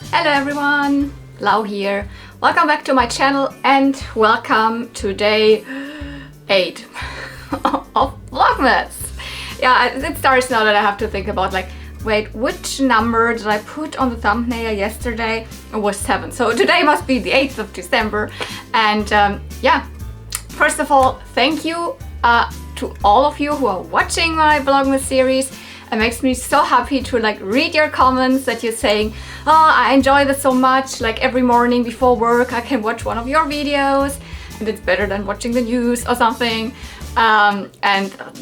Hello everyone, Lau here. Welcome back to my channel and welcome to day 8 of Vlogmas. Yeah, it starts now that I have to think about wait, which number did I put on the thumbnail yesterday? It was 7, so today must be the 8th of December. And yeah, first of all, thank you to all of you who are watching my Vlogmas series. It makes me so happy to read your comments that you're saying, oh, I enjoy this so much, every morning before work I can watch one of your videos and it's better than watching the news or something. And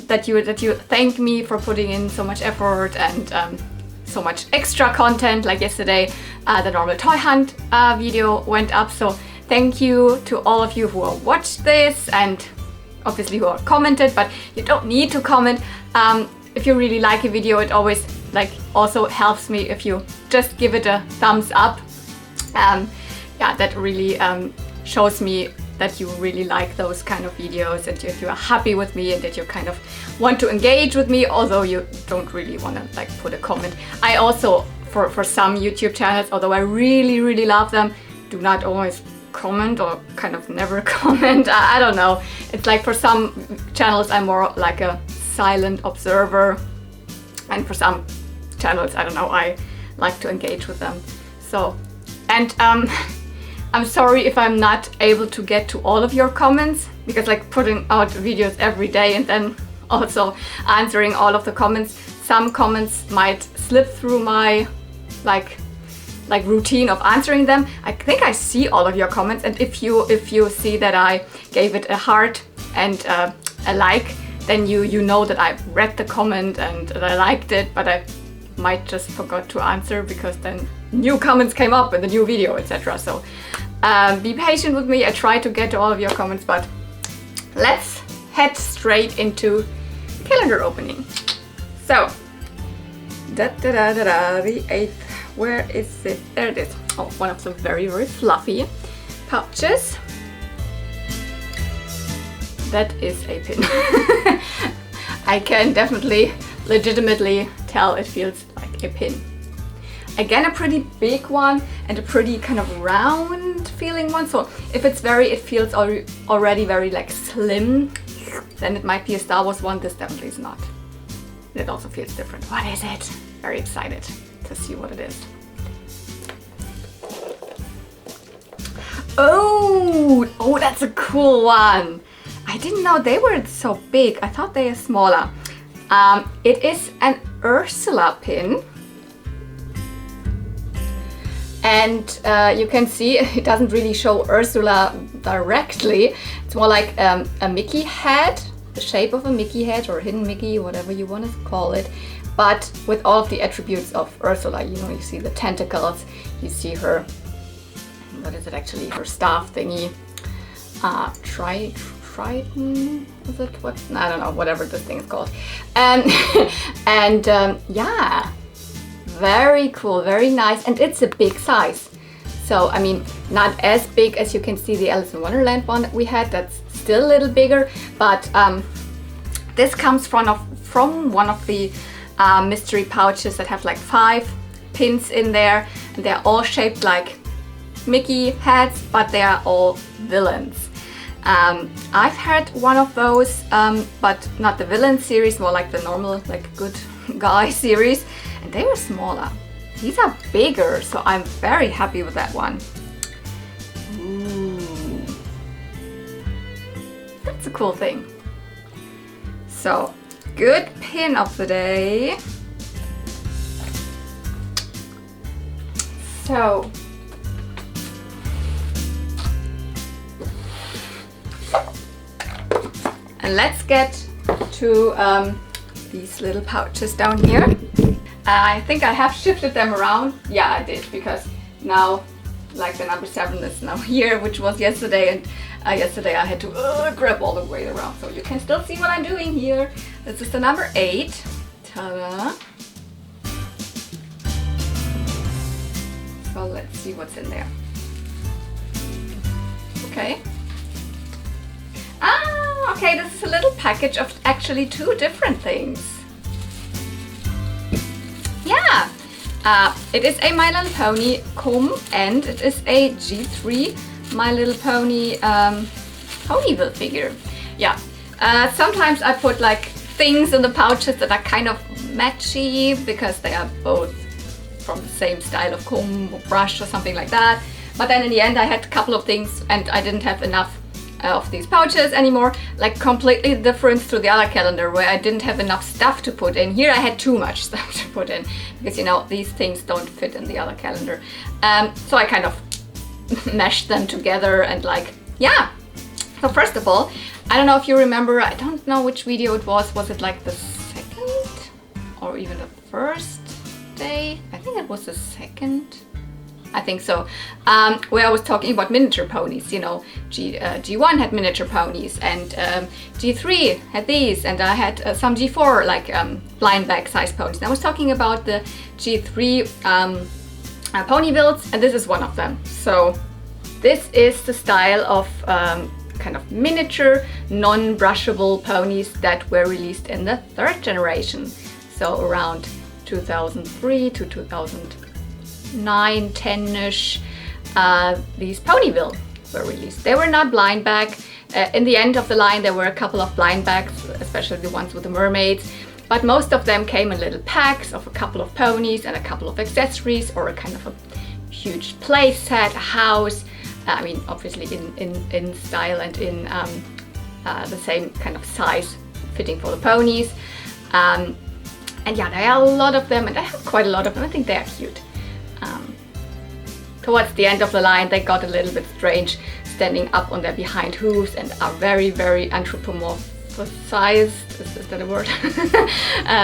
that you thank me for putting in so much effort and so much extra content. Like yesterday, the normal toy hunt video went up, so thank you to all of you who have watched this and obviously who have commented, but you don't need to comment. If you really like a video, it always also helps me if you just give it a thumbs up. Yeah, that really shows me that you really like those kind of videos and you are happy with me and that you kind of want to engage with me, although you don't really want to put a comment. I also, for some YouTube channels, although I really love them, do not always comment or kind of never comment. I don't know. It's for some channels I'm more like a silent observer, and for some channels, I don't know, I like to engage with them. So, and I'm sorry if I'm not able to get to all of your comments, because putting out videos every day and then also answering all of the comments, some comments might slip through my routine of answering them. I think I see all of your comments, and if you see that I gave it a heart and a like, then you know that I've read the comment and that I liked it, but I might just forgot to answer because then new comments came up in the new video, etc. So be patient with me. I try to get to all of your comments, but let's head straight into calendar opening. So the 8th, where is it? There it is. Oh, one of the very fluffy pouches. That is a pin. I can definitely, legitimately tell it feels like a pin. Again, a pretty big one and a pretty kind of round feeling one. So if it feels already very slim, then it might be a Star Wars one. This definitely is not. It also feels different. What is it? Very excited to see what it is. Oh, that's a cool one. I didn't know they were so big. I thought they are smaller. It is an Ursula pin. And you can see it doesn't really show Ursula directly. It's more like a Mickey head, the shape of a Mickey head or hidden Mickey, whatever you want to call it. But with all of the attributes of Ursula, you see the tentacles, you see her, what is it actually, her staff thingy, Triton, is it? What? I don't know, whatever this thing is called. And yeah, very cool, very nice, and it's a big size. So I mean, not as big as you can see the Alice in Wonderland one that we had. That's still a little bigger, but this comes from one of the mystery pouches that have 5 pins in there, and they're all shaped like Mickey heads, but they are all villains. I've had one of those, but not the villain series, more like the normal, good guy series, and they were smaller. These are bigger, so I'm very happy with that one. Ooh. That's a cool thing. So, good pin of the day. So, and let's get to these little pouches down here. I think I have shifted them around. Yeah, I did, because now the number 7 is now here, which was yesterday, and yesterday I had to grab all the way around. So you can still see what I'm doing here. This is the number 8. Ta-da! So let's see what's in there. Okay. Okay, this is a little package of actually 2 different things. Yeah, It is a My Little Pony comb, and it is a G3 My Little Pony Ponyville figure. Yeah, sometimes I put like things in the pouches that are kind of matchy because they are both from the same style of comb or brush or something like that. But then in the end I had a couple of things and I didn't have enough of these pouches anymore, like completely different to the other calendar where I didn't have enough stuff to put in. Here I had too much stuff to put in because, you know, these things don't fit in the other calendar. So I kind of meshed them together and like, yeah. So first of all, I don't know if you remember, I don't know which video it was it like the second or even the first day? I think it was the second. I think so, where I was talking about miniature ponies, you know, G1 had miniature ponies and G3 had these, and I had some G4 like blind bag size ponies. And I was talking about the G3 Ponyvilles, and this is one of them. So this is the style of kind of miniature non-brushable ponies that were released in the third generation. So around 2003 to 2009, 10-ish, these Ponyville were released. They were not blind bag. In the end of the line there were a couple of blind bags, especially the ones with the mermaids, but most of them came in little packs of a couple of ponies and a couple of accessories, or a kind of a huge play set, a house. I mean, obviously in style and in the same kind of size fitting for the ponies. And yeah, there are a lot of them, and I have quite a lot of them. I think they are cute. Towards the end of the line, they got a little bit strange, standing up on their behind hooves and are very, very anthropomorphized. Is that a word?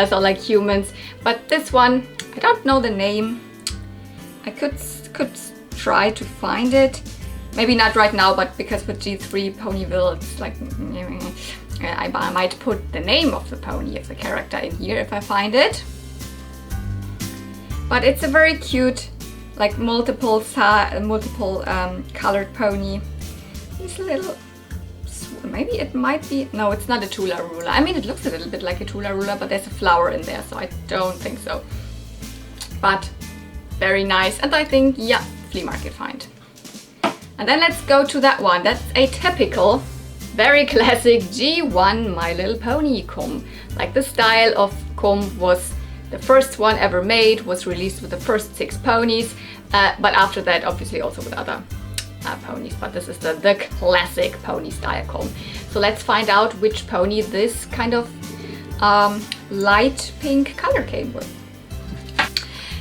So like humans. But this one, I don't know the name. I could try to find it. Maybe not right now, but because with G3 Ponyville, it's like I might put the name of the pony, of the character, in here if I find it. But it's a very cute, like multiple colored pony. It's a little, maybe it might be, no, it's not a Tula ruler. I mean, it looks a little bit like a Tula ruler, but there's a flower in there, so I don't think so. But very nice, and I think, yeah, flea market find. And then let's go to that one. That's a typical, very classic G1 My Little Pony comb. Like the style of comb was the first one ever made, was released with the first 6 ponies, but after that obviously also with other ponies. But this is the classic pony style comb. So let's find out which pony this kind of light pink color came with.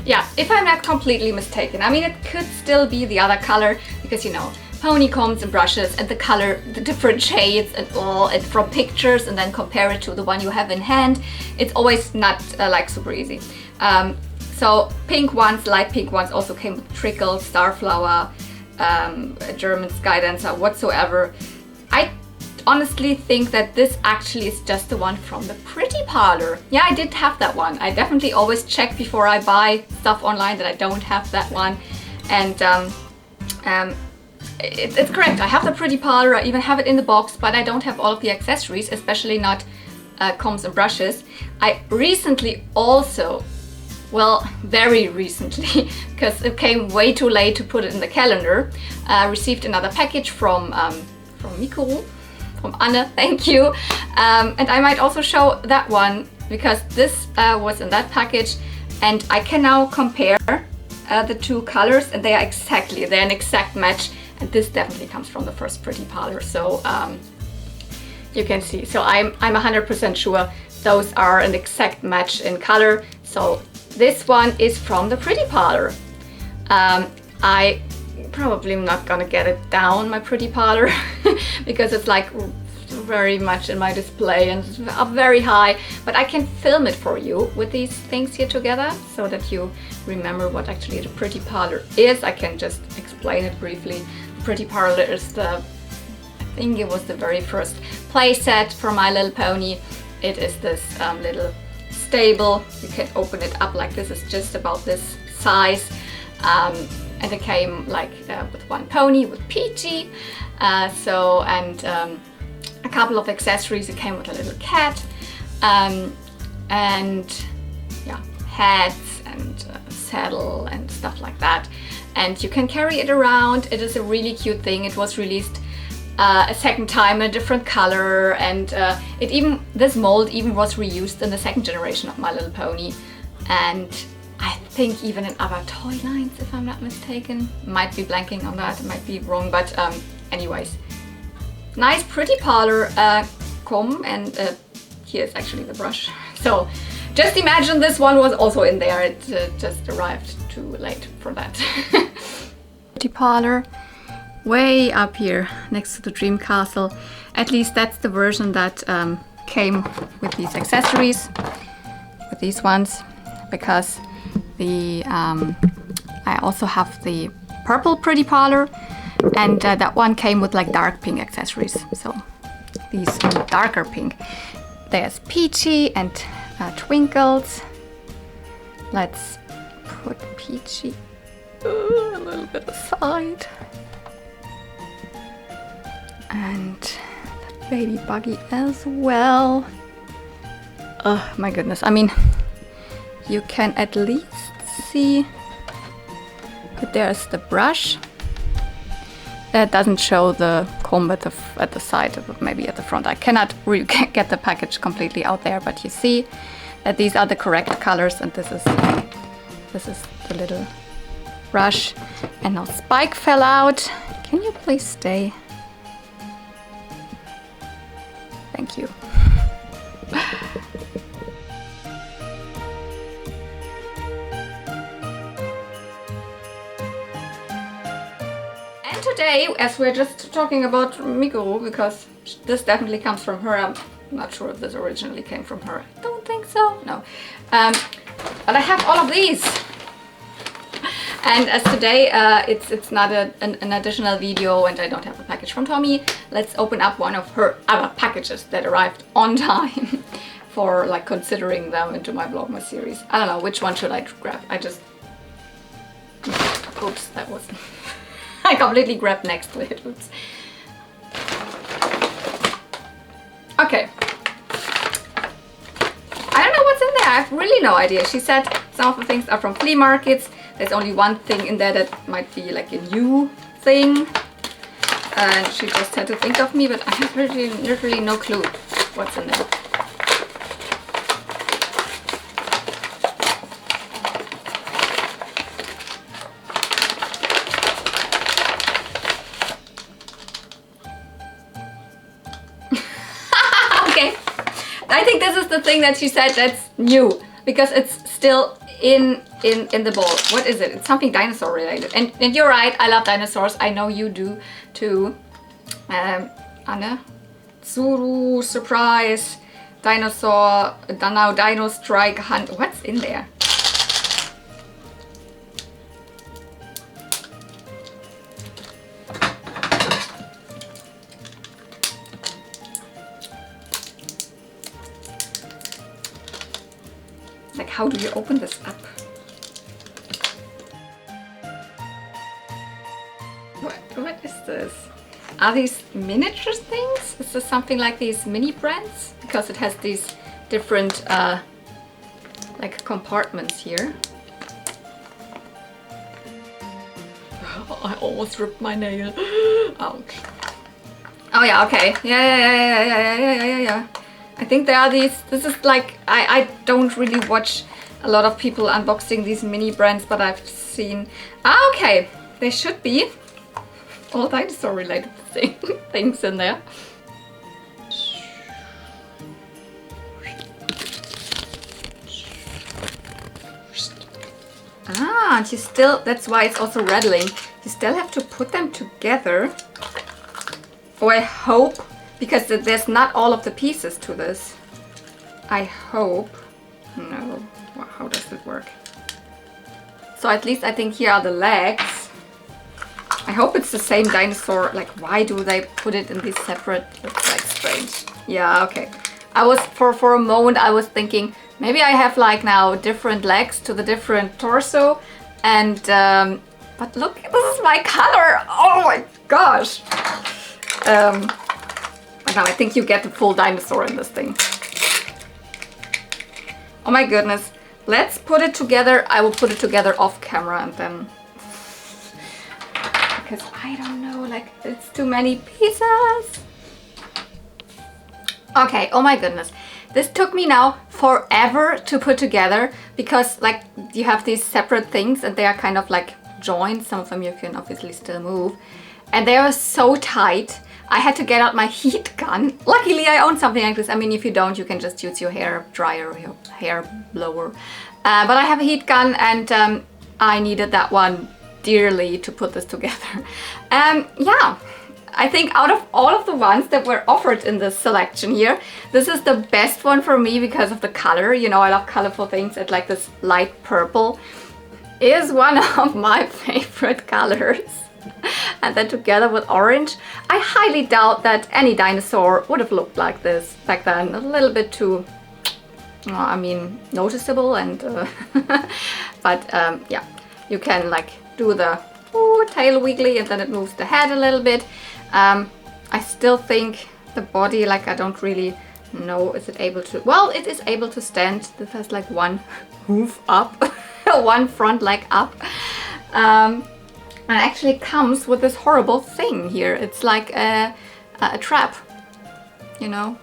Yeah, if I'm not completely mistaken, I mean, it could still be the other color because, you know, pony combs and brushes and the color, the different shades and all, and from pictures and then compare it to the one you have in hand, it's always not like super easy. So pink ones, light pink ones also came with Trickle, Starflower, German Sky Dancer, whatsoever. I honestly think that this actually is just the one from the Pretty Parlor. Yeah, I did have that one. I definitely always check before I buy stuff online that I don't have that one. And it's correct. I have the Pretty Parlor. I even have it in the box, but I don't have all of the accessories, especially not combs and brushes. I recently also, well, very recently, because it came way too late to put it in the calendar, received another package from Mikuru. From Anne, thank you. And I might also show that one because this was in that package, and I can now compare the two colors, and they're an exact match, and this definitely comes from the first Pretty Parlor. So you can see, so I'm 100% sure those are an exact match in color. So this one is from the Pretty Parlor. I probably am not gonna get it down, my Pretty Parlor, because it's like very much in my display and up very high, but I can film it for you with these things here together so that you remember what actually the Pretty Parlor is. I can just explain it briefly. The Pretty Parlor is I think it was the very first play set for My Little Pony. It is this little stable. You can open it up like this. It's just about this size. And it came like with one pony, with Peachy, and a couple of accessories. It came with a little cat, and yeah, hats and saddle and stuff like that. And you can carry it around. It is a really cute thing. It was released a second time in a different color, and this mold even was reused in the second generation of My Little Pony, and I think even in other toy lines, if I'm not mistaken. Might be blanking on that, it might be wrong, but anyways. Nice pretty parlor comb, and here's actually the brush. So just imagine this one was also in there. It just arrived too late for that. Pretty parlor. Way up here next to the Dream Castle. At least that's the version that came with these accessories, with these ones, because the I also have the purple Pretty Parlor, and that one came with like dark pink accessories. So these darker pink. There's Peachy and Twinkles. Let's put Peachy a little bit aside. And the baby buggy as well. Oh my goodness, I mean, you can at least see that there's the brush. That doesn't show the comb at the side, maybe at the front. I cannot really get the package completely out there, but you see that these are the correct colors, and this is the little brush. And now Spike fell out. Can you please stay? Thank you. And today, as we're just talking about Mikuru, because this definitely comes from her. I'm not sure if this originally came from her. I don't think so. No. But I have all of these. And as today it's not an additional video and I don't have a package from Tommy, let's open up one of her other packages that arrived on time for like considering them into my Vlogmas series. I don't know, which one should I grab? Oops, that was... I completely grabbed next to it, oops. Okay. I don't know what's in there, I have really no idea. She said some of the things are from flea markets. There's only one thing in there that might be like a new thing. And she just had to think of me, but I have literally no clue what's in there. Okay. I think this is the thing that she said that's new, because it's still in the bowl. What is it? It's something dinosaur related. And you're right, I love dinosaurs. I know you do too. Anna? Tsuru, surprise, dinosaur, now Dino Strike Hunt. What's in there? Like, how do you open this up? What is this? Are these miniature things? Is this something like these mini brands? Because it has these different like compartments here. Oh, I almost ripped my nail. Ouch. Oh yeah, okay. Yeah. I think there are these, this is like, I don't really watch a lot of people unboxing these mini brands, but I've seen, okay, there should be all dinosaur related things in there. Ah, and you still, that's why it's also rattling. You still have to put them together. Or I hope, because there's not all of the pieces to this. I hope. No. How does it work? So at least I think here are the legs. I hope it's the same dinosaur. Like, why do they put it in these separate? It's like strange. Yeah, okay. I was, for a moment, I was thinking maybe I have like now different legs to the different torso. And, but look, this is my color. Oh my gosh. But now I think you get the full dinosaur in this thing. Oh my goodness. let's put it together. I will put it together off camera and then, because I don't know, like it's too many pieces. Okay, oh my goodness. This took me now forever to put together because like you have these separate things and they are kind of like joined. Some of them you can obviously still move. And they are so tight. I had to get out my heat gun. Luckily I own something like this. I mean, if you don't, you can just use your hair dryer or your hair blower. But I have a heat gun and I needed that one dearly to put this together. Yeah. I think out of all of the ones that were offered in this selection here, this is the best one for me because of the color. You know, I love colorful things, and like this light purple is one of my favorite colors. And then together with orange, I highly doubt that any dinosaur would have looked like this back then. A little bit too, I mean, noticeable and, but yeah, you can like do the tail wiggly and then it moves the head a little bit. I still think the body, like I don't really know, is it able to, well, it is able to stand. This has like one hoof up, one front leg up. And actually comes with this horrible thing here. It's like a trap, you know?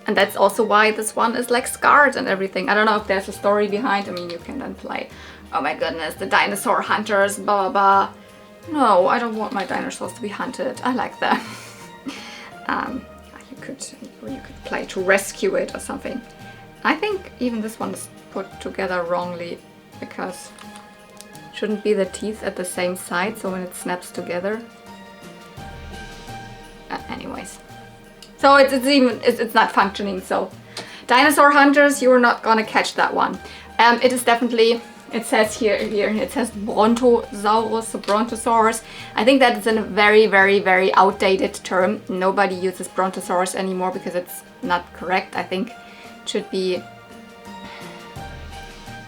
And that's also why this one is like scarred and everything. I don't know if there's a story behind. I mean, you can then play, oh my goodness, the dinosaur hunters, blah, blah, blah. No, I don't want my dinosaurs to be hunted. I like them. You could play to rescue it or something. I think even this one is put together wrongly because shouldn't be the teeth at the same side, so when it snaps together. Anyways, so it's not functioning. So, dinosaur hunters, you're not gonna catch that one. It is definitely. It says here it says Brontosaurus, so Brontosaurus. I think that is a very, very, very outdated term. Nobody uses Brontosaurus anymore because it's not correct. I think it should be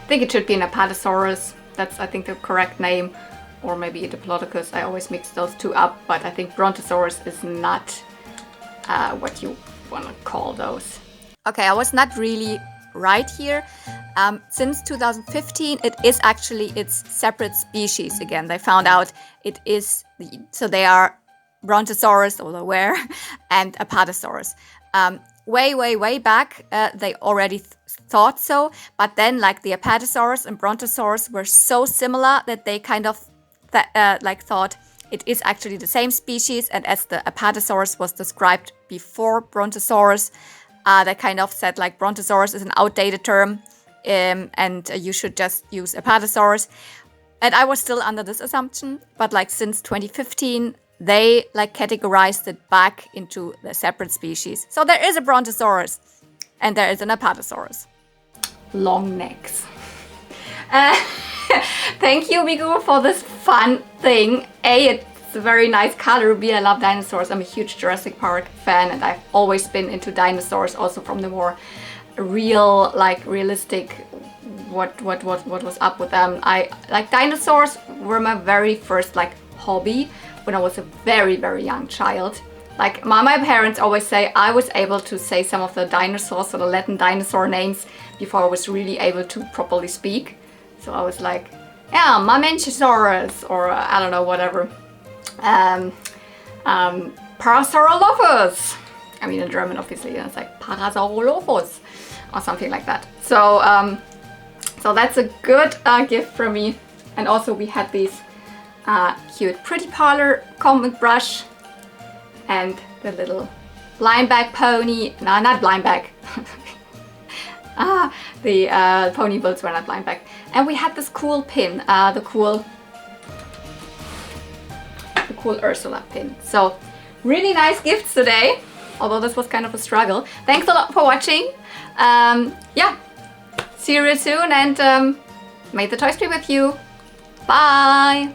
an Apatosaurus. That's, I think, the correct name. Or maybe a Diplodocus. I always mix those two up, but I think Brontosaurus is not what you want to call those. Okay, I was not really right here. Since 2015, it is actually its separate species again. They found out it is, so they are Brontosaurus, or the were, and Apatosaurus. Way back, they already thought so, but then like the Apatosaurus and Brontosaurus were so similar that they kind of thought it is actually the same species, and as the Apatosaurus was described before Brontosaurus, they kind of said like Brontosaurus is an outdated term and you should just use Apatosaurus. And I was still under this assumption, but like since 2015, they like categorized it back into the separate species. So there is a Brontosaurus and there is an Apatosaurus. Long necks. Thank you, Migu, for this fun thing. It's a very nice color. B, I love dinosaurs. I'm a huge Jurassic Park fan and I've always been into dinosaurs, also from the more real, like realistic, what was up with them. I like dinosaurs were my very first like hobby when I was a very, very young child. Like my parents always say I was able to say some of the dinosaurs or the Latin dinosaur names before I was really able to properly speak. So I was like, yeah, Mamenchisaurus, or I don't know, whatever. Parasaurolophus. I mean, in German, obviously, it's like Parasaurolophus or something like that. So, so that's a good gift from me. And also, we had these cute Pretty Parlor comic brush and the little Blindback pony. No, not Blindback. The pony builds were not Blindback. And we had this cool pin, the cool Ursula pin. So really nice gifts today, although this was kind of a struggle. Thanks a lot for watching. Yeah, see you real soon, and may the toys be with you. Bye.